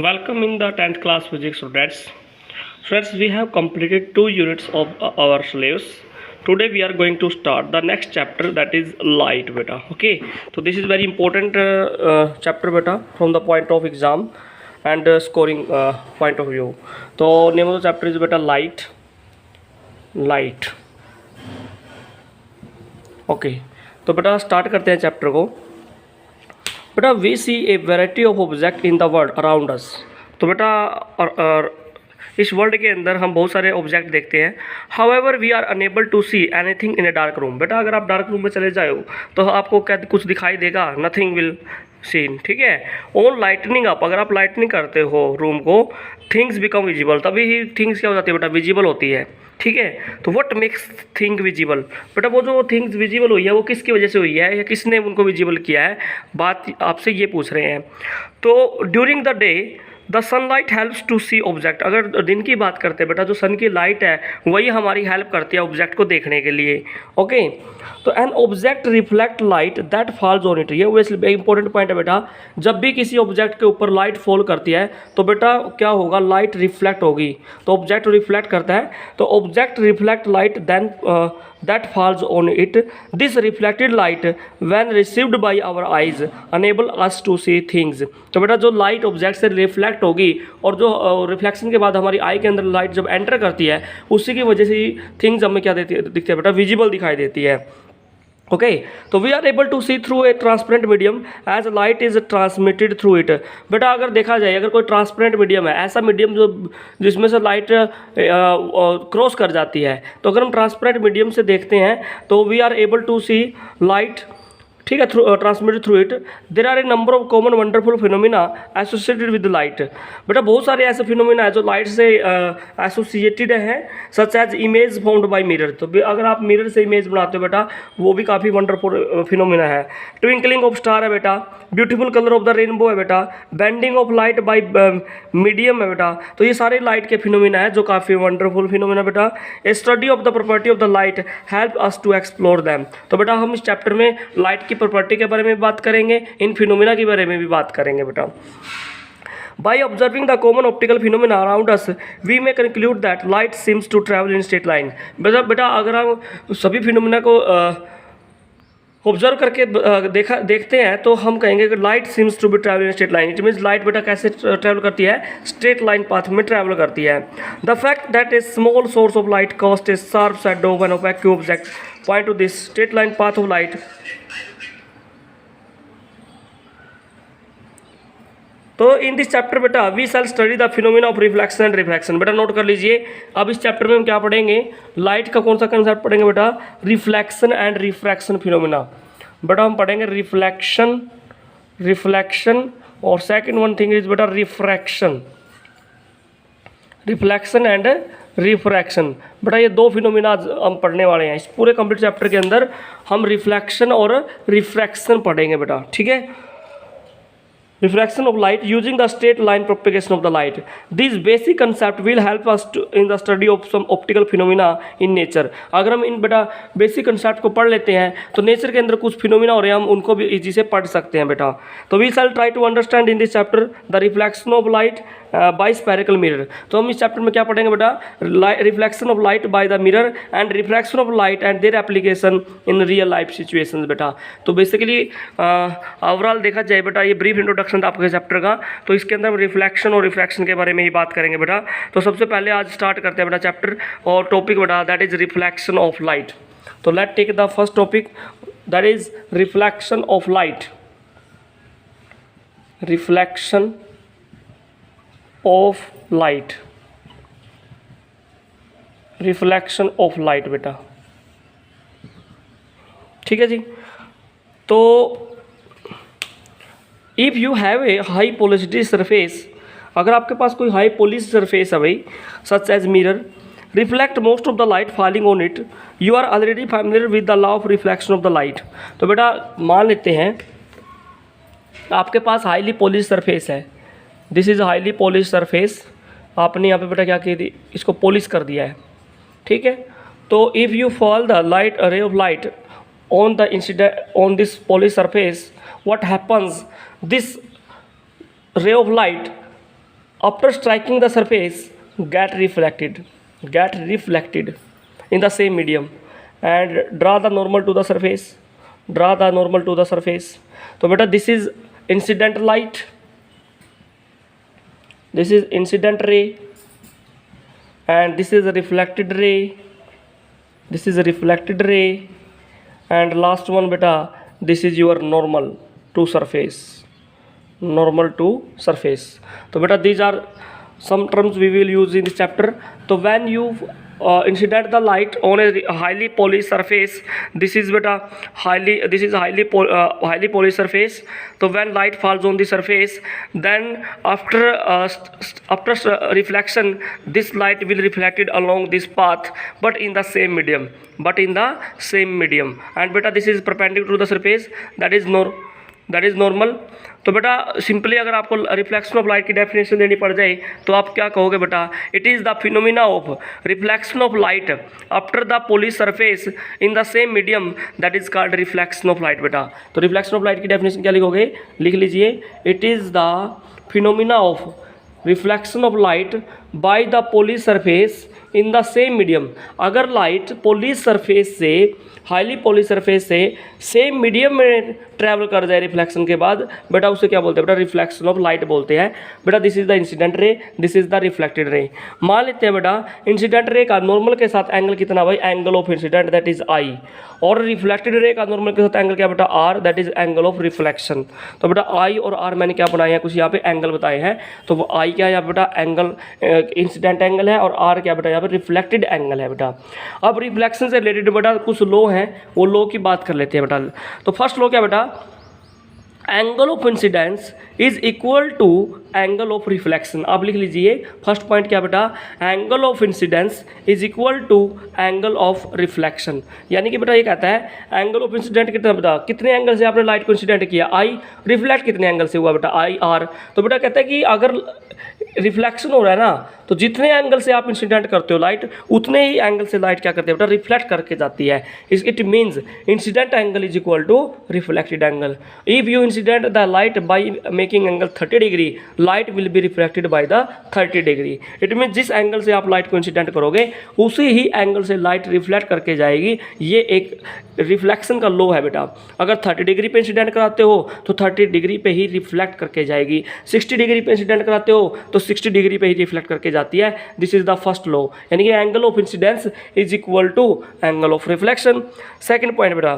Welcome in the 10th class physics students. Students, we have completed 2 units of our syllabus. Today we are going to start the next chapter, that is light beta. Okay, so this is very important chapter beta from the point of exam and scoring point of view. So name of the chapter is beta light. Okay, तो बेटा start करते हैं chapter को. बेटा we see a variety of object in the world around us. तो बेटा इस world के अंदर हम बहुत सारे ऑब्जेक्ट देखते हैं. However we are unable to see anything in a dark room. बेटा अगर आप डार्क रूम में चले जाओ तो आपको क्या कुछ दिखाई देगा? Nothing will seen. ठीक है. ऑन लाइटनिंग अप, अगर आप लाइटनिंग करते हो रूम को, थिंग्स बिकम विजिबल. तभी ही थिंग्स क्या हो जाती है बेटा? विजिबल होती है. ठीक है. तो व्हाट मेक्स थिंग विजिबल? बेटा वो जो थिंग्स विजिबल हुई है वो किसकी वजह से हुई है या किसने उनको विजिबल किया है? बात आपसे ये पूछ रहे हैं. तो during the day the sunlight helps to see object. अगर दिन की बात करते हैं बेटा, जो सन की लाइट है वही हमारी हेल्प करती है ऑब्जेक्ट को देखने के लिए. ओके. तो an object reflect light that falls on it. ये वैसे इंपॉर्टेंट पॉइंट है बेटा. जब भी किसी ऑब्जेक्ट के ऊपर लाइट फॉल करती है तो बेटा क्या होगा? लाइट रिफ्लेक्ट होगी. तो ऑब्जेक्ट रिफ्लेक्ट करता है, तो object reflect light then that falls on it. This reflected light when received by our eyes enable us to see things. तो बेटा जो लाइट ऑब्जेक्ट से रिफ्लेक्ट होगी और जो रिफ्लेक्शन के बाद हमारी आई के अंदर लाइट जब एंटर करती है उसी की वजह से थिंग्स हमें क्या दिखती है बेटा? विजिबल दिखाई देती है. ओके. तो we are able to see through a transparent medium as light is transmitted through it. बेटा अगर देखा जाए, अगर कोई ट्रांसपेरेंट मीडियम है, ऐसा मीडियम जो जिसमें से लाइट क्रॉस कर जाती है, तो अगर हम ट्रांसपेरेंट मीडियम से देखते हैं तो we are able to see light. ठीक है. Through transmitted through it. There are a number of common wonderful phenomena associated with light. बेटा बहुत सारे ऐसे फिनोमिना है जो लाइट से एसोसिएटेड हैं, such as image formed by mirror. तो अगर आप मिरर से इमेज बनाते हो बेटा, वो भी काफ़ी वंडरफुल फिनोमिना है. ट्विंकलिंग ऑफ स्टार है बेटा. Beautiful colour of the rainbow है बेटा. Bending of light bye medium है बेटा. तो ये सारे लाइट के फिनोमिना है जो काफ़ी वंडरफुल फिनोमिना बेटा. A study of the property of the light help us to explore them. तो बेटा हम इस चैप्टर में लाइट की प्रॉपर्टी के बारे में बात करेंगे, इन फिनोमिना के बारे में भी बात करेंगे बेटा. By observing the common optical phenomena around us, we may conclude that light seems to travel in straight line. बेटा अगर हम सभी फिनोमिना को ऑब्जर्व करके देखते हैं तो हम कहेंगे कि light seems to be travel in straight line. It means light बेटा कैसे ट्रैवल करती है? स्ट्रेट लाइन पाथ में ट्रैवल करती है. The fact that a small source of light cast a sharp shadow of an opaque object point to this straight line path of light. तो in this chapter बेटा we shall study the phenomena of reflection and refraction. बेटा नोट कर लीजिए, अब इस chapter में हम क्या पढ़ेंगे? लाइट का कौन सा कंसेप्ट पढ़ेंगे बेटा? Reflection and refraction phenomena. बेटा हम पढ़ेंगे रिफ्लेक्शन और सेकंड वन थिंग इज बेटा रिफ्रैक्शन. Reflection and refraction. बेटा ये दो फिनोमिना हम पढ़ने वाले हैं. इस पूरे कंप्लीट चैप्टर के अंदर हम रिफ्लेक्शन और रिफ्रैक्शन पढ़ेंगे बेटा. ठीक है. Refraction of light using the straight line propagation of the light. This basic concept will help us in the study of some optical phenomena in nature. अगर हम इन बेटा बेसिक कंसेप्ट को पढ़ लेते हैं तो नेचर के अंदर कुछ फिनोमिना हो रहे हैं, हम उनको भी इजी से पढ़ सकते हैं बेटा. तो we shall try to understand in this chapter the reflection of light by spherical mirror. तो हम इस चैप्टर में क्या पढ़ेंगे बेटा? Reflection of light by the mirror and reflection of light and their application in real life situations बेटा. तो basically overall देखा जाए बेटा, ये ब्रीफ इंट्रोडक्शन था आपके चैप्टर का. तो इसके अंदर हम रिफ्लेक्शन और रिफ्रैक्शन के बारे में ही बात करेंगे बेटा. तो सबसे पहले आज स्टार्ट करते हैं बेटा चैप्टर और टॉपिक बेटा, that is reflection of light. तो let take the first topic, that is reflection of light. Reflection of light. Reflection of light बेटा. ठीक है जी. तो if you have a high polished surface, अगर आपके पास कोई हाई पॉलिश सरफेस है भाई, such as mirror, reflect most of the light falling on it, you are already familiar with the law of reflection of the light. तो बेटा मान लेते हैं आपके पास हाईली पॉलिश सरफेस है. This is highly polish surface. आपने यहाँ पे बेटा क्या की, इसको पॉलिश कर दिया है. ठीक है. तो if you fall the light ray of light on the incident on this polished surface, what happens? This ray of light after striking the surface get reflected in the same medium and draw the normal to the surface, तो बेटा this is incident light, this is incident ray, and this is a reflected ray, and last one beta, this is your normal to surface. तो बेटा these are some terms we will use in this chapter. So when you incident the light on a highly polished surface, this is highly polished surface. So when light falls on the surface, then after reflection, this light will reflected along this path, but in the same medium, and beta this is perpendicular to the surface, that is normal. तो बेटा simply अगर आपको reflection of light की definition देनी पड़ जाए तो आप क्या कहोगे बेटा, it is the phenomena of reflection of light after the polish surface in the same medium, that is called reflection of light बेटा। तो रिफ्लेक्शन ऑफ लाइट की डेफिनेशन क्या लिखोगे, लिख लीजिए, it is the phenomena of reflection of light by the polish surface in the same medium. अगर light polish surface से, highly polish surface से सेम मीडियम में ट्रैवल कर जाए रिफ्लेक्शन के बाद, बेटा उसे क्या बोलते हैं बेटा, रिफ्लेक्शन ऑफ लाइट बोलते हैं बेटा। This is the incident ray, this is the reflected रे। मान लेते हैं बेटा इंसिडेंट रे का नॉर्मल के साथ एंगल कितना भाई, angle of incident that is I, और रिफ्लेक्टेड रे का नॉर्मल के साथ एंगल क्या बेटा, R, that is angle of reflection. तो बेटा आई और आर मैंने क्या बनाए हैं, कुछ यहाँ पे एंगल बताए हैं। तो वो आई क्या है यहाँ बेटा, एंगल इंसिडेंट एंगल है, और आर क्या बेटा यहाँ पे रिफ्लेक्टेड एंगल है बेटा। अब रिफ्लेक्शन से रिलेटेड बेटा कुछ लॉ हैं, वो लॉ की बात कर लेते हैं बेटा। तो फर्स्ट लॉ क्या बेटा, angle of incidence is equal to angle of reflection. आप लिख लीजिए फर्स्ट पॉइंट क्या बेटा, angle of incidence is equal to angle of reflection. यानी कि बेटा ये कहता है एंगल ऑफ इंसिडेंट कितना बेटा, कितने एंगल से आपने लाइट को इंसिडेंट किया, आई, रिफ्लेक्ट कितने एंगल से हुआ बेटा, आई आर। तो बेटा कहता है कि अगर रिफ्लेक्शन हो रहा है ना, तो जितने एंगल से आप इंसिडेंट करते हो लाइट, उतने ही एंगल से लाइट क्या करते हैं बेटा, रिफ्लेक्ट करके जाती है। It means incident angle is equal to reflected angle. If you incident the light by making angle 30 degree, light will be reflected by the 30 degree. It means जिस एंगल से आप लाइट को इंसिडेंट करोगे उसी ही एंगल से light reflect करके जाएगी। ये एक रिफ्लेक्शन का लॉ है बेटा। अगर 30 डिग्री पे इंसिडेंट कराते हो तो 30 डिग्री पे ही रिफ्लेक्ट करके जाएगी, 60 डिग्री पे इंसिडेंट कराते हो तो 60 डिग्री पे ही रिफ्लेक्ट करके जाती है। This is the first law, यानी कि angle of incidence is equal to angle of reflection. Second point बेटा,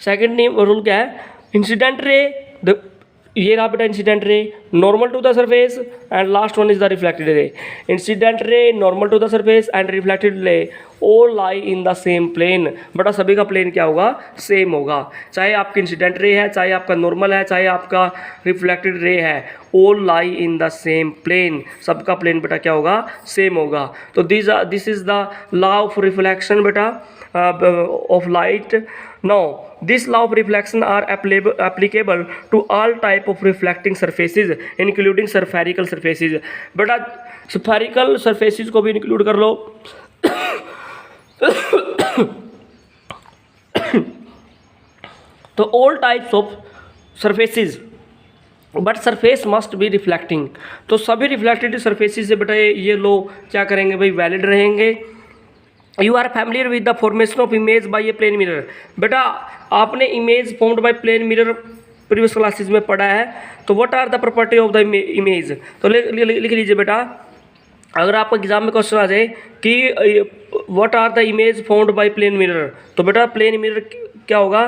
सेकंड रूल क्या है, इंसिडेंट रे, ये रहा बेटा incident ray, normal to the surface, and last one is the reflected ray. Incident ray, normal to the surface and reflected ray all lie in the same plane. बेटा सभी का plane क्या होगा, same होगा। चाहे आपकी इंसिडेंट रे है, चाहे आपका नॉर्मल है, चाहे आपका रिफ्लेक्टेड रे है, all lie in the same plane. सबका प्लेन बेटा क्या होगा, सेम होगा। तो this is the law of reflection बेटा of light. Now this law of reflection are applicable to all type of reflecting surfaces including spherical surfaces। बेटा spherical surfaces को भी इंक्लूड कर लो। तो all types of surfaces but surface must be reflecting. तो सभी reflected surfaces से बेटा ये लो क्या करेंगे भाई, वैलिड रहेंगे। You are familiar with the formation of image by a plane mirror. बेटा आपने image formed by plane mirror previous classes में पढ़ा है। तो what are the property of the image, तो लिख लीजिए बेटा, अगर आपको एग्जाम में क्वेश्चन आ जाए कि what are the image formed by plane mirror, तो बेटा प्लेन मिरर क्या होगा,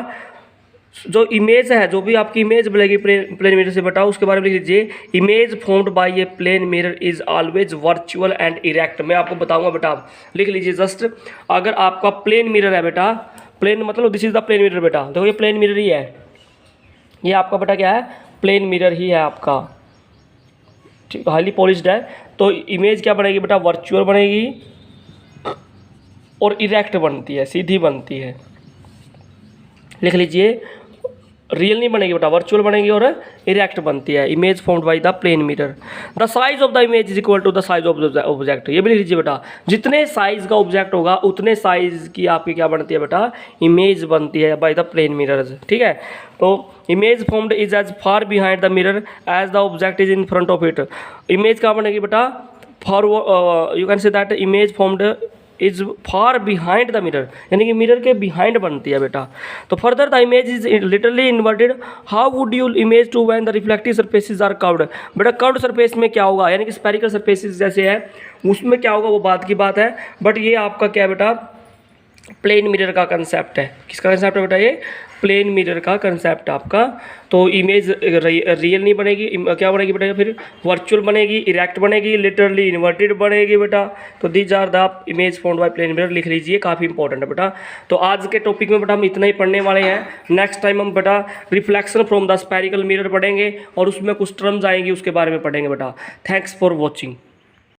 जो इमेज है, जो भी आपकी इमेज बनेगी प्लेन मिरर से बेटा, उसके बारे में लिख लीजिए, image formed by a plane mirror is always virtual and erect. मैं आपको बताऊंगा बेटा, लिख लीजिए जस्ट, अगर आपका प्लेन मिरर है बेटा, प्लेन मतलब this is the plane mirror बेटा, देखो ये प्लेन मिरर ही है, ये आपका बेटा क्या है, प्लेन मिरर ही है आपका, ठीक, हाईली पॉलिश्ड है। तो इमेज क्या बनेगी बेटा, वर्चुअल बनेगी और इरेक्ट बनती है, सीधी बनती है। लिख लीजिए रियल नहीं बनेगी बेटा, वर्चुअल बनेगी और इरेक्ट बनती है। Image formed by the plane mirror, the size of the image is equal to the size of the object. ये भी लिख लीजिए बेटा, जितने साइज का ऑब्जेक्ट होगा उतने साइज की आपकी क्या बनती है बेटा, इमेज बनती है बाय द प्लेन मिरर्स। ठीक है, तो image formed is as far behind the mirror as the object is in front of it. Image कहाँ बनेगी बेटा, for you can say that image formed is far behind the mirror, यानी कि mirror के behind बनती है बेटा। तो further the image is literally inverted, how would you image to when the reflective surfaces are curved. बेटा curved surface में क्या होगा, यानी कि स्फेरिकल सरफेसिस जैसे है उसमें क्या होगा वो बात की बात है, बट ये आपका क्या है बेटा, प्लेन मिरर का कंसेप्ट है। किसका कंसेप्ट है बेटा, ये प्लेन मिरर का कंसेप्ट आपका। तो इमेज रियल नहीं बनेगी, क्या बनेगी बेटा, फिर वर्चुअल बनेगी, इरेक्ट बनेगी, लिटरली इन्वर्टेड बनेगी बेटा। तो these are the image formed by plane mirror, लिख लीजिए, काफ़ी इंपॉर्टेंट है बेटा। तो आज के टॉपिक में बेटा हम इतना ही पढ़ने वाले हैं। नेक्स्ट टाइम हम बेटा reflection from the spherical mirror पढ़ेंगे और उसमें कुछ टर्म्स आएंगी, उसके बारे में पढ़ेंगे बेटा। Thanks for watching.